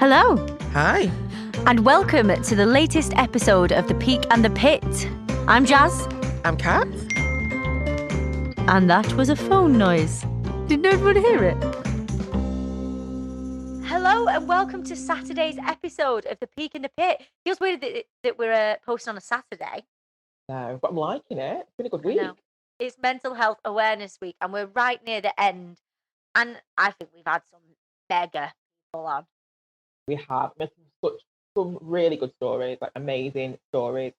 Hello, Hi. and welcome to the latest episode of The Peak and the Pit. I'm Jazz, I'm Kat. and that was a phone noise. Didn't everyone hear it? Hello, and welcome to Saturday's episode of The Peak and the Pit. Feels weird that we're posting on a Saturday. No, but I'm liking it. It's been a good I week. know. It's Mental Health Awareness Week, and we're right near the end. And I think we've had some mega people on. We have met some really good stories, like amazing stories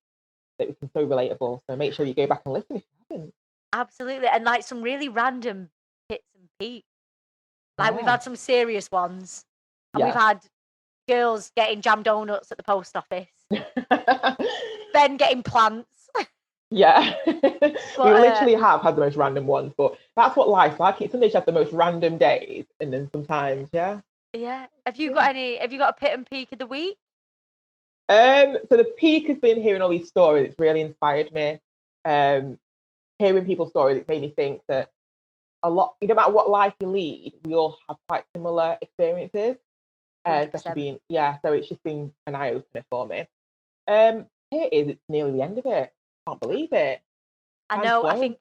that are so relatable. So make sure you go back and listen if you haven't. Absolutely, and like some really random pits and peaks. Like we've Yeah. had some serious ones, and we've Yeah. had girls getting jam donuts at the post office, Ben getting plants. Yeah. But, We literally have had the most random ones, but that's what life's like. Some days you have the most random days, and then sometimes, yeah. Yeah. Have you got a pit and peak of the week? So the peak has been hearing all these stories. It's really inspired me. Hearing people's stories, it made me think that no matter what life you lead, we all have quite similar experiences. Especially 100%. being, so it's just been an eye opener for me. Here it is, it's nearly the end of it. Can't believe it. I Time's know. I flown. think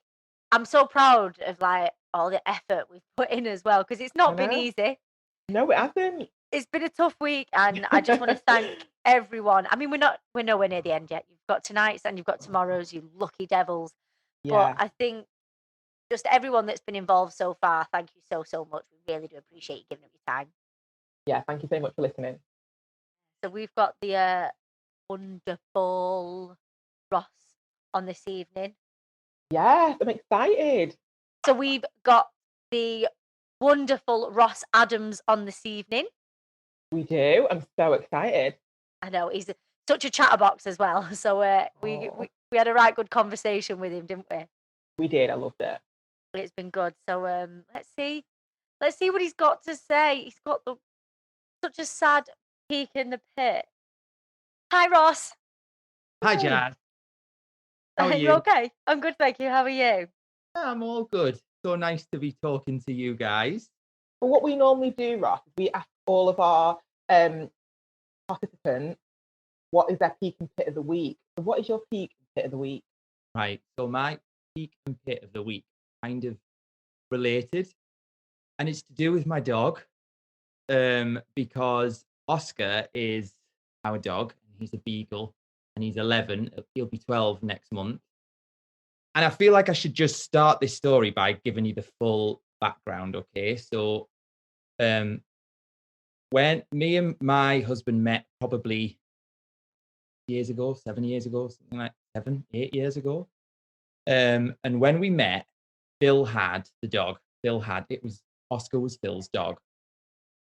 I'm so proud of like all the effort we've put in as well, because it's I not been know. easy. No, it hasn't. It's been a tough week, and I just want to thank everyone. I mean, we're nowhere near the end yet. You've got tonight's and you've got tomorrow's, you lucky devils. But Yeah. I think just everyone that's been involved so far, thank you so much. We really do appreciate you giving up your time. Yeah, thank you so much for listening. So we've got the wonderful Ross on this evening. Yes, I'm excited. So we've got the wonderful Ross Adams on this evening. We do. I'm so excited. I know he's such a chatterbox as well. So we had a right good conversation with him, didn't we? We did. I loved it. It's been good. So let's see what he's got to say. He's got such a sad peak in the pit. Hi, Ross. Hi, Yay. Jazz. How are You you? okay? I'm good, thank you. How are you? I'm all good. So nice to be talking to you guys. But what we normally do, Ross, is we ask all of our participants what is their peak and pit of the week. So what is your peak and pit of the week? Right. So my peak and pit of the week kind of related, and it's to do with my dog. Because Oscar is our dog, and he's a beagle, and he's 11. He'll be 12 next month. And I feel like I should just start this story by giving you the full background. Okay. So when me and my husband met probably 7 years ago, something like 8 years ago. And when we met, Phil had the dog. Oscar was Phil's dog.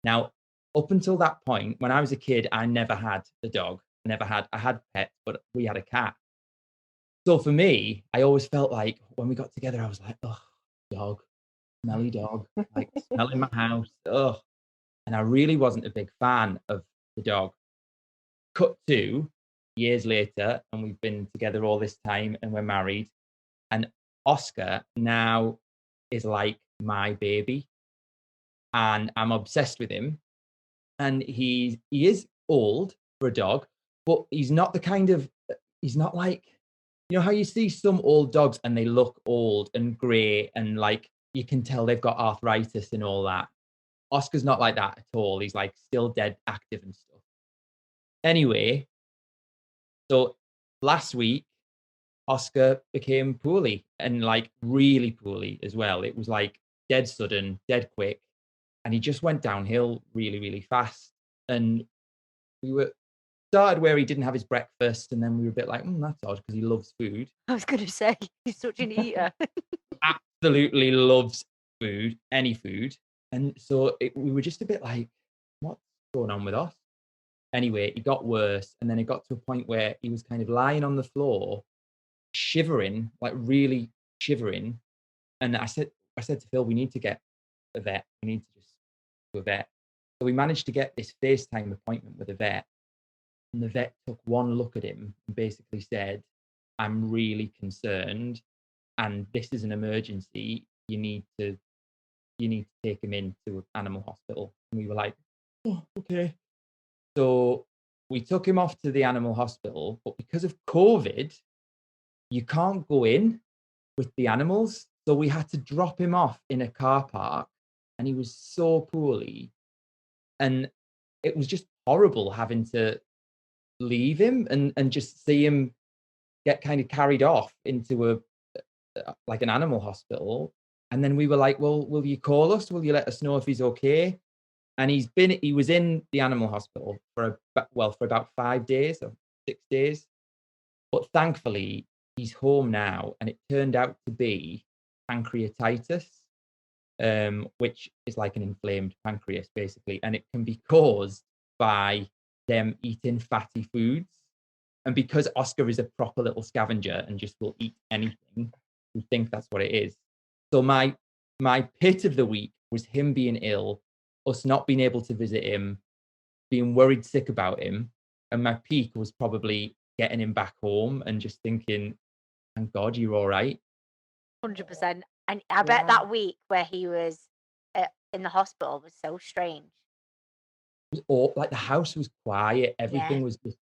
Now, up until that point, when I was a kid, I never had the dog. I had pets, but we had a cat. So for me, I always felt like when we got together, I was like, oh, dog, smelly dog, like smelling my house. Oh, and I really wasn't a big fan of the dog. Cut to years later, and we've been together all this time, and we're married. And Oscar now is like my baby, and I'm obsessed with him. And he is old for a dog, but he's not he's not like, you know how you see some old dogs and they look old and grey and like you can tell they've got arthritis and all that. Oscar's not like that at all. He's like still dead active and stuff. Anyway, so last week, Oscar became poorly, and like really poorly as well. It was like dead sudden, dead quick, and he just went downhill really, really fast. And we were started where he didn't have his breakfast, and then we were a bit like, that's odd because he loves food. I was going to say he's such an eater. Absolutely loves food, any food. And so we were just a bit like, what's going on with us? Anyway, it got worse, and then it got to a point where he was kind of lying on the floor shivering, like really shivering. And I said to Phil, we need to get a vet. We need to just go to a vet. So we managed to get this FaceTime appointment with a vet. And the vet took one look at him and basically said, I'm really concerned, and this is an emergency. You need to take him into an animal hospital. And we were like, oh, okay. So we took him off to the animal hospital, but because of COVID, you can't go in with the animals. So we had to drop him off in a car park, and he was so poorly. And it was just horrible having to leave him and just see him get kind of carried off into like an animal hospital. And then we were like, well, will you call us? Will you let us know if he's okay? And he was in the animal hospital for about 5 days or 6 days. But thankfully, he's home now, and it turned out to be pancreatitis, which is like an inflamed pancreas, basically, and it can be caused by them eating fatty foods. And because Oscar is a proper little scavenger and just will eat anything, we think that's what it is. So my pit of the week was him being ill, us not being able to visit him, being worried sick about him, and my peak was probably getting him back home and just thinking, "Thank God you're all right." 100%. And I bet Yeah. that week where he was in the hospital was so strange. It was all like the house was quiet, Yeah. everything was just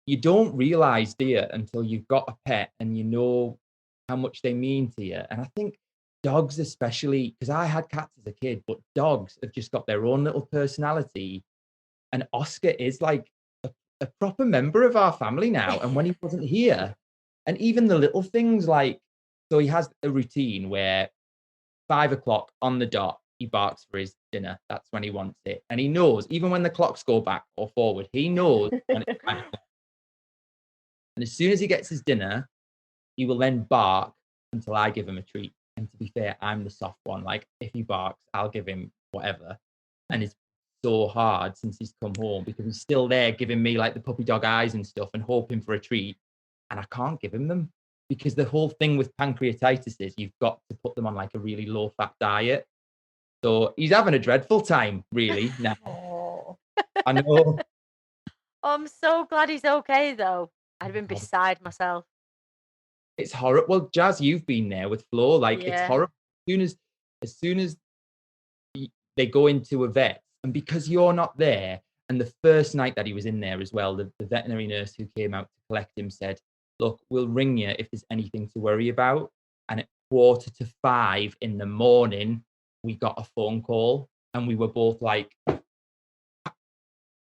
you don't realize, do you, until you've got a pet and you know how much they mean to you. And I think dogs, especially, because I had cats as a kid, but dogs have just got their own little personality. And Oscar is like a proper member of our family now. And when he wasn't here, and even the little things like, so he has a routine where 5 o'clock on the dot, he barks for his dinner. That's when he wants it. And he knows, even when the clocks go back or forward, he knows when it's 5 o'clock. And as soon as he gets his dinner, he will then bark until I give him a treat. And to be fair, I'm the soft one. Like, if he barks, I'll give him whatever. And it's so hard since he's come home because he's still there giving me like the puppy dog eyes and stuff and hoping for a treat. And I can't give him them because the whole thing with pancreatitis is you've got to put them on like a really low fat diet. So he's having a dreadful time, really, now. Oh. I know. I'm so glad he's okay, though. I'd have been beside myself. It's horrible. Well, Jazz, you've been there with Flo. Like, it's Yeah. horrible. As soon as they go into a vet, and because you're not there, and the first night that he was in there as well, the veterinary nurse who came out to collect him said, "Look, we'll ring you if there's anything to worry about." And at 4:45 in the morning, we got a phone call, and we were both like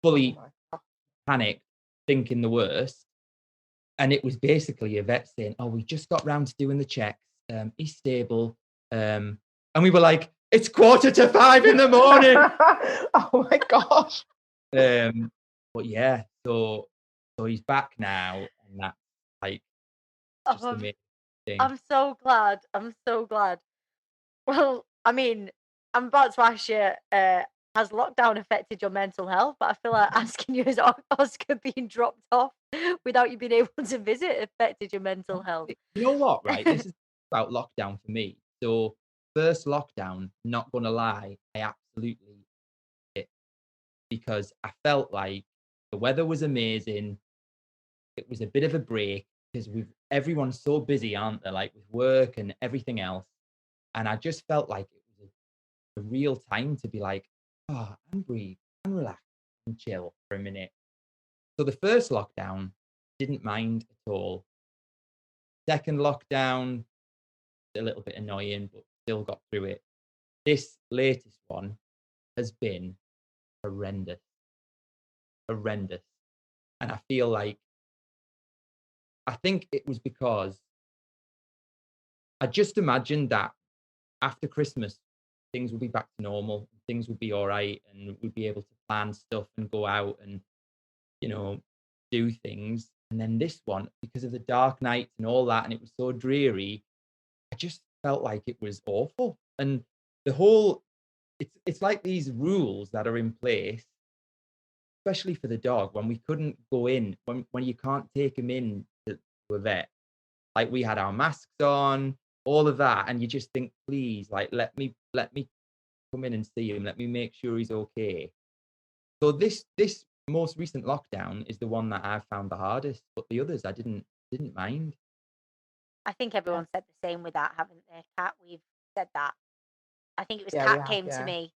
fully Oh my God. panicked, thinking the worst. And it was basically a vet saying, "Oh, we just got round to doing the checks. He's stable." And we were like, "It's 4:45 in the morning." Oh my gosh. But yeah, so he's back now, and that's like just the Um, main thing. I'm so glad. I'm so glad. Well, I mean, I'm about to ask you, has lockdown affected your mental health? But I feel like asking you, has Oscar being dropped off without you being able to visit affected your mental health? You know what, right? This is about lockdown for me. So first lockdown, not gonna lie, I absolutely it because I felt like the weather was amazing. It was a bit of a break because everyone's so busy, aren't they? Like with work and everything else. And I just felt like it was a real time to be like, oh, and breathe and relax and chill for a minute. So the first lockdown, didn't mind at all. Second lockdown, a little bit annoying, but still got through it. This latest one has been horrendous, horrendous. And I feel like, I think it was because I just imagined that after Christmas, things would be back to normal, things would be all right, and we'd be able to plan stuff and go out and, you know, do things. And then this one, because of the dark nights and all that, and it was so dreary, I just felt like it was awful. And the whole it's like these rules that are in place, especially for the dog, when we couldn't go in, when you can't take him in to a vet. Like we had our masks on, all of that, and you just think, please, like let me come in and see him. Let me make sure he's okay. So this most recent lockdown is the one that I've found the hardest, but the others I didn't mind. I think Yeah. everyone said the same with that, haven't they? Cat, we've said that. I think it was Yeah, we Cat have, came to yeah. me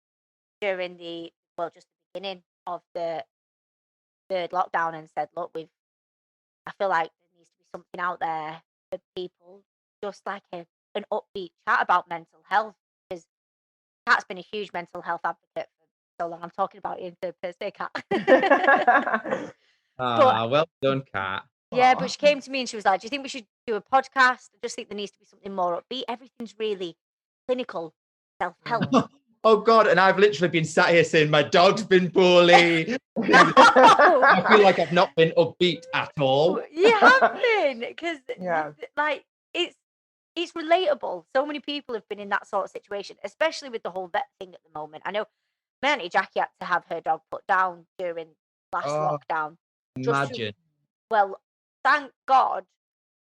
during just the beginning of the third lockdown and said, "Look, I feel like there needs to be something out there for people, just like an upbeat chat about mental health." Because Kat's been a huge mental health advocate for so long. I'm talking about you in third person, Kat. But Ah, well done, Kat. yeah, but Aw. she came to me and she was like, "Do you think we should do a podcast? I just think there needs to be something more upbeat. Everything's really clinical self help." Mm. Oh God, and I've literally been sat here saying my dog's been poorly. No, I feel like I've not been upbeat at all. you have been, because Yeah. like it's it's relatable. So many people have been in that sort of situation, especially with the whole vet thing at the moment. I know my auntie Jackie had to have her dog put down during last Oh, lockdown. Just to, imagine. well, thank God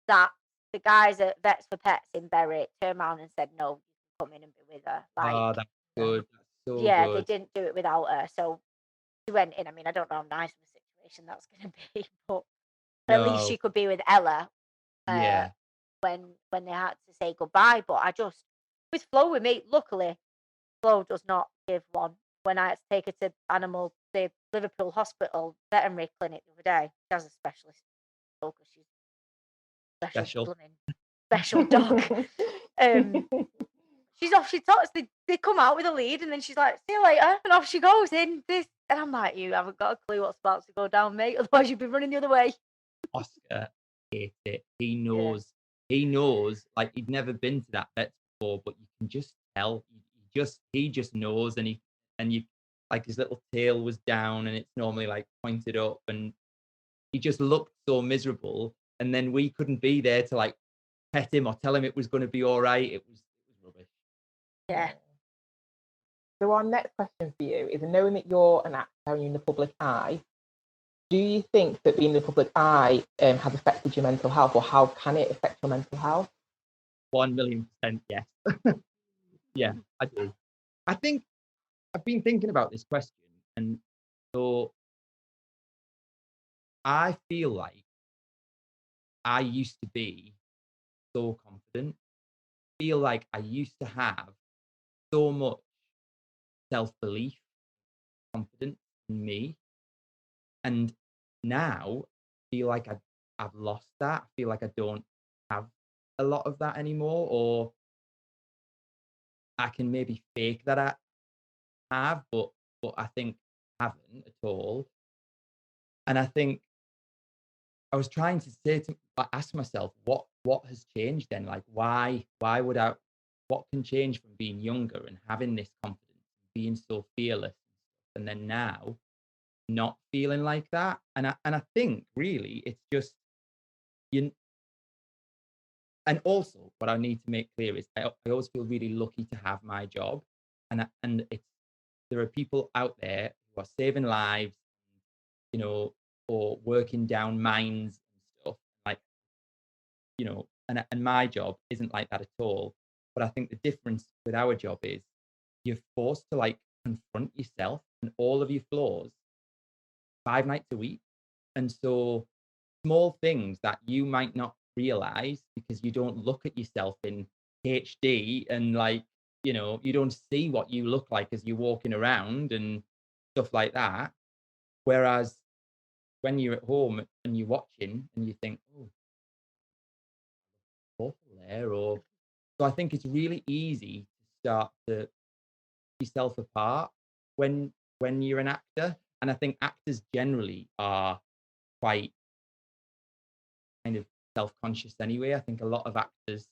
that the guys at Vets for Pets in Berwick turned around and said, "No, you can come in and be with her." Like, Oh, that's Yeah. good. That's so yeah, they good. didn't do it without her. So she went in. I mean, I don't know how nice of a situation that's going to be, but at least No, she could be with Ella uh, yeah. when they had to say goodbye. But I just, with Flo with me, luckily Flo does not give one. When I had to take her to the Liverpool Hospital veterinary clinic the other day, she has a specialist dog because she's special Special. blooming special dog. Um, she's off. She talks. They come out with a lead, and then she's like, "See you later," and off she goes in this. And I'm like, "You haven't got a clue what's about to go down, mate. Otherwise, you'd be running the other way." Oscar hates it. He Yeah, knows. He knows. Like he'd never been to that vet before, but you can just tell. He just knows, and you like his little tail was down, and it's normally like pointed up, and he just looked so miserable. And then we couldn't be there to like pet him or tell him it was going to be all right. It was rubbish. yeah. So our next question for you is, knowing that you're an actor and you're in the public eye, do you think that being in the public eye has affected your mental health, or how can it affect your mental health? 1,000,000% yes. Yeah, I do. I think I've been thinking about this question, and so I feel like I used to be so confident. Feel like I used to have so much self-belief, confidence in me, and now feel like I've lost that. I feel like I don't have a lot of that anymore, or I can maybe fake that I have, but I think I haven't at all. And I think I was trying to say to ask myself what has changed then? Like why would I what can change from being younger and having this confidence, being so fearless, and then now not feeling like that? And I think really it's just you and also what I need to make clear is I always feel really lucky to have my job. And it's there are people out there who are saving lives, you know, or working down mines and stuff. Like and my job isn't like that at all. But I think the difference with our job is you're forced to like confront yourself and all of your flaws 5 nights a week. And so small things that you might not realize because you don't look at yourself in HD and like, you don't see what you look like as you're walking around and stuff like that. Whereas when you're at home and you're watching and you think, oh, awful there, or so I think it's really easy to start to pick yourself apart when you're an actor. And I think actors generally are quite kind of self-conscious anyway. I think a lot of actors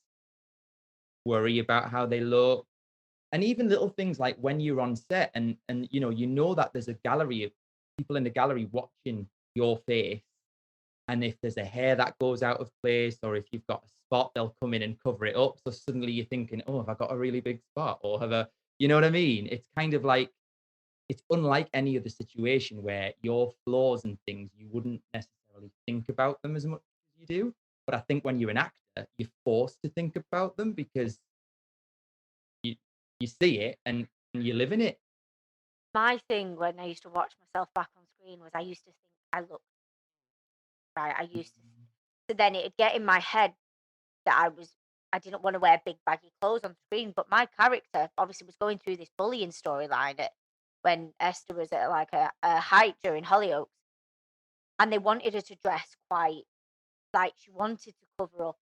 worry about how they look. And even little things like when you're on set and you know that there's a gallery of people in the gallery watching your face. And if there's a hair that goes out of place, or if you've got a spot, they'll come in and cover it up. So suddenly you're thinking, oh, have I got a really big spot? Or you know what I mean? It's kind of like, it's unlike any other situation where your flaws and things, you wouldn't necessarily think about them as much as you do. But I think when you're an actor, you're forced to think about them because you, you see it and you live in it. My thing when I used to watch myself back on screen was I used to think I looked right. I used to, so then it'd get in my head that I didn't want to wear big baggy clothes on screen. But my character obviously was going through this bullying storyline when Esther was at like a height during Hollyoaks. and they wanted her to dress quite like she wanted to cover up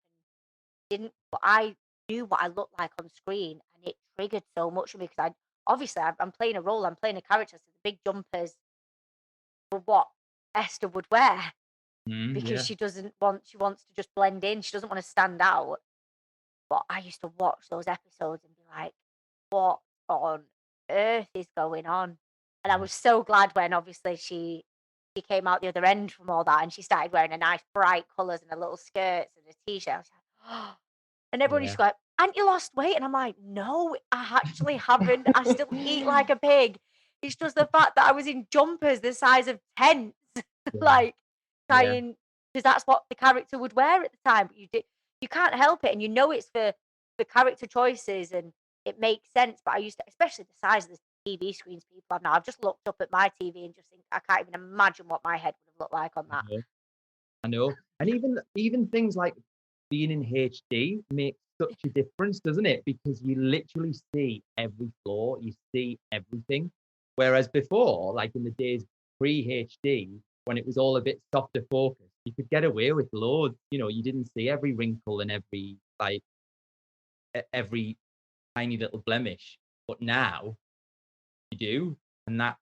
and didn't. But I knew what I looked like on screen, and it triggered so much for me because I'm playing a role, I'm playing a character, so the big jumpers were what Esther would wear because Yeah. she wants to just blend in. She doesn't want to stand out. But I used to watch those episodes and be like, what on earth is going on? And I was so glad when obviously she came out the other end from all that and she started wearing a nice bright colours and a little skirts and a t-shirt. I was like, oh. And everyone used Yeah. to go, like, "Haven't you lost weight?" And I'm like, "No, I actually haven't. I still eat like a pig. It's just the fact that I was in jumpers the size of tents, Yeah. like Yeah. trying because that's what the character would wear at the time. But you can't help it, and you know it's for character choices, and it makes sense. But I used to, especially the size of the TV screens people have now. I've just looked up at my TV and just think I can't even imagine what my head would have looked like on that. Yeah. I know. And even things like being in HD makes such a difference, doesn't it? Because you literally see every flaw, you see everything. Whereas before, like in the days pre-HD, when it was all a bit softer focus, you could get away with loads. You know, you didn't see every wrinkle and every like every tiny little blemish. But now you do. And that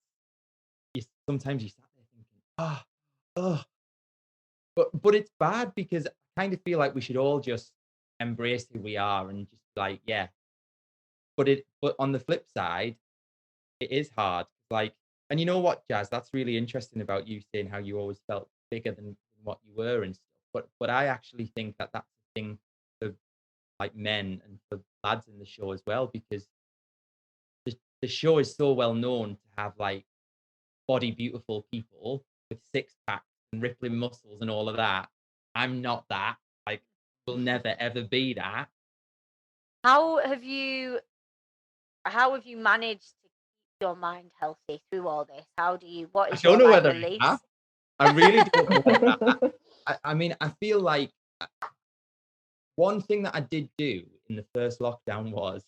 sometimes you sat there thinking, oh, but it's bad because I kind of feel like we should all just embrace who we are and just like, yeah. But on the flip side, it is hard. Like, and you know what, Jazz, that's really interesting about you saying how you always felt bigger than what you were and stuff. But I actually think that that's the thing for like men and for lads in the show as well, because the show is so well known to have like body beautiful people with six packs and rippling muscles and all of that. I'm not that. Like, will never ever be that. How have you how have you managed to keep your mind healthy through all this? What I is don't your know like whether I have. release? I really don't know whether I have. I mean, I feel like one thing that I did do in the first lockdown was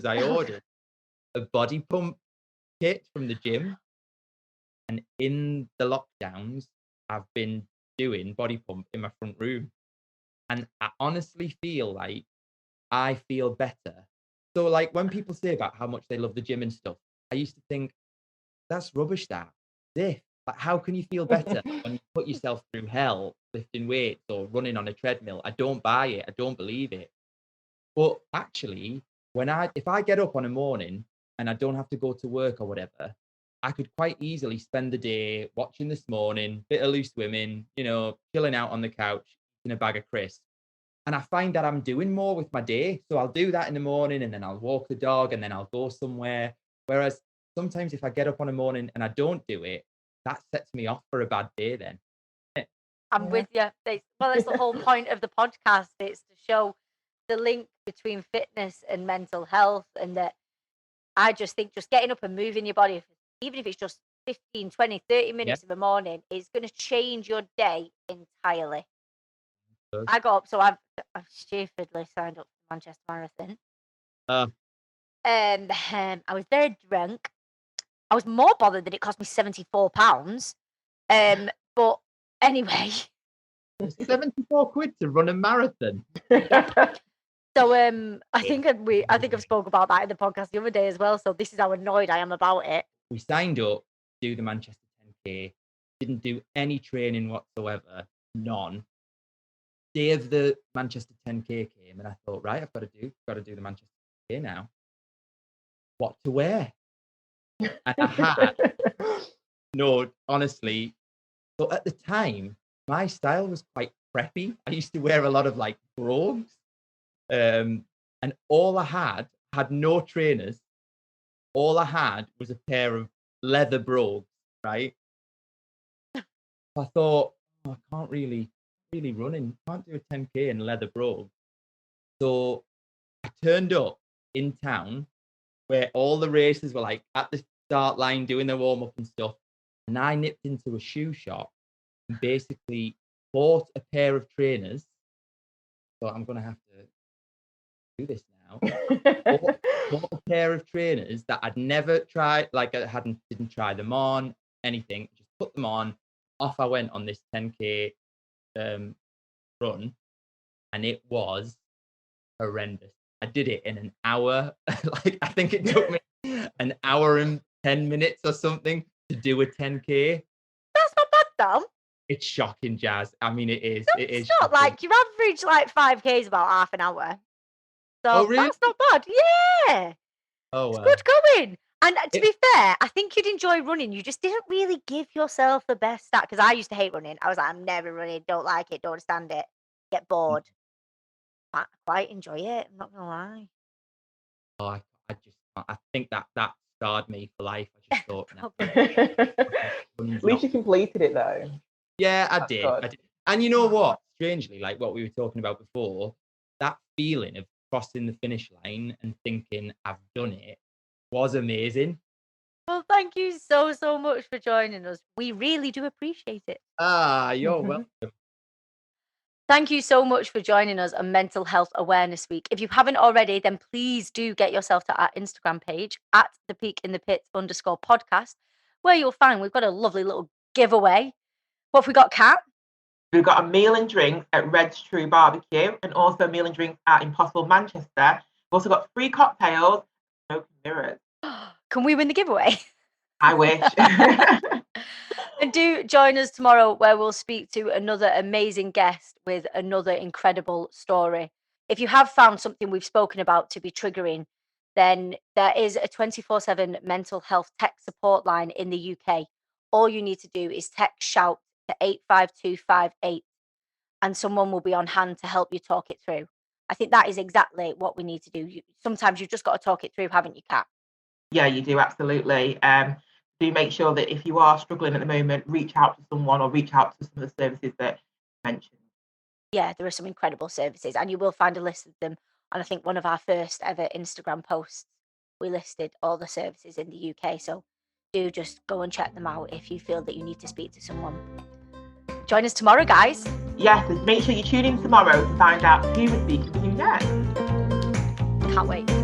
I ordered a body pump kit from the gym, and in the lockdowns, I've been doing body pump in my front room, and I honestly feel like I feel better. So, like, when people say about how much they love the gym and stuff, I used to think, "That's rubbish, that. This. Like, how can you feel better when you put yourself through hell lifting weights or running on a treadmill?" I don't buy it. I don't believe it. But actually, if I get up on a morning and I don't have to go to work or whatever, I could quite easily spend the day watching This Morning, bit of Loose Women, you know, chilling out on the couch, eating a bag of crisps. And I find that I'm doing more with my day. So I'll do that in the morning and then I'll walk the dog and then I'll go somewhere. Whereas sometimes if I get up on a morning and I don't do it, that sets me off for a bad day then. I'm Yeah. with you. It's the whole point of the podcast. It's to show the link between fitness and mental health. And that I just think just getting up and moving your body, even if it's just 15, 20, 30 Yeah. minutes in the morning, is going to change your day entirely. Does. I got up, so I've stupidly signed up for the Manchester Marathon. Uh, I was very drunk. I was more bothered that it cost me £74. But anyway, 74 quid to run a marathon. yeah. So I think I've spoke about that in the podcast the other day as well. So this is how annoyed I am about it. We signed up to do the Manchester 10K, didn't do any training whatsoever, none. Day of the Manchester 10K came, and I thought, right, I've got to do the Manchester 10K now. What to wear? And I had no, honestly. So at the time, my style was quite preppy. I used to wear a lot of like brogues, and all I had no trainers. All I had was a pair of leather brogues, right? I thought, oh, I can't really can't do a 10K in leather brogue. So I turned up in town where all the races were like at the start line doing their warm up and stuff. And I nipped into a shoe shop and basically bought a pair of trainers. So I'm going to have to do this now. Bought a pair of trainers that I'd never tried, like I didn't try them on, anything, just put them on off I went on this 10K run, and it was horrendous. I did it in an hour. Like, I think it took me an hour and 10 minutes or something to do a 10K. That's not bad, though. It's shocking, Jazz. I mean, it is. No, It it's is not. shocking. Like, your average, like, 5K is about half an hour. So Oh, really? that's not bad. Yeah. Oh, It's well. good going. And to It- be fair, I think you'd enjoy running. You just didn't really give yourself the best start. Because I used to hate running. I was like, I'm never running. Don't like it. Don't understand it. Get bored. I quite enjoy it. I'm not gonna lie. Oh, I think that scarred me for life. I just thought, nah, Probably. At least you completed it though. yeah, I That's did. good. I did. And you know what? Strangely, like what we were talking about before, that feeling of crossing the finish line and thinking I've done it was amazing. Well, thank you so, so much for joining us. We really do appreciate it. Ah, you're welcome. Thank you so much for joining us on Mental Health Awareness Week. If you haven't already, then please do get yourself to our Instagram page at @thepeakandthepit_podcast, where you'll find we've got a lovely little giveaway. What have we got, Kat? We've got a meal and drink at Red's True Barbecue and also a meal and drink at Impossible Manchester. We've also got free cocktails, smoke and mirrors. Can we win the giveaway? I wish. And do join us tomorrow, where we'll speak to another amazing guest with another incredible story. If you have found something we've spoken about to be triggering, then there is a 24/7 mental health tech support line in the UK. All you need to do is text shout to 85258 and someone will be on hand to help you talk it through. I think that is exactly what we need to do. Sometimes you've just got to talk it through, haven't you, Kat? Yeah, you do, absolutely. Do make sure that if you are struggling at the moment, reach out to someone or reach out to some of the services that you mentioned. Yeah, there are some incredible services, and you will find a list of them. And I think one of our first ever Instagram posts, we listed all the services in the UK. So do just go and check them out if you feel that you need to speak to someone. Join us tomorrow, guys. Yes, and make sure you tune in tomorrow to find out who we're speaking to next. Can't wait.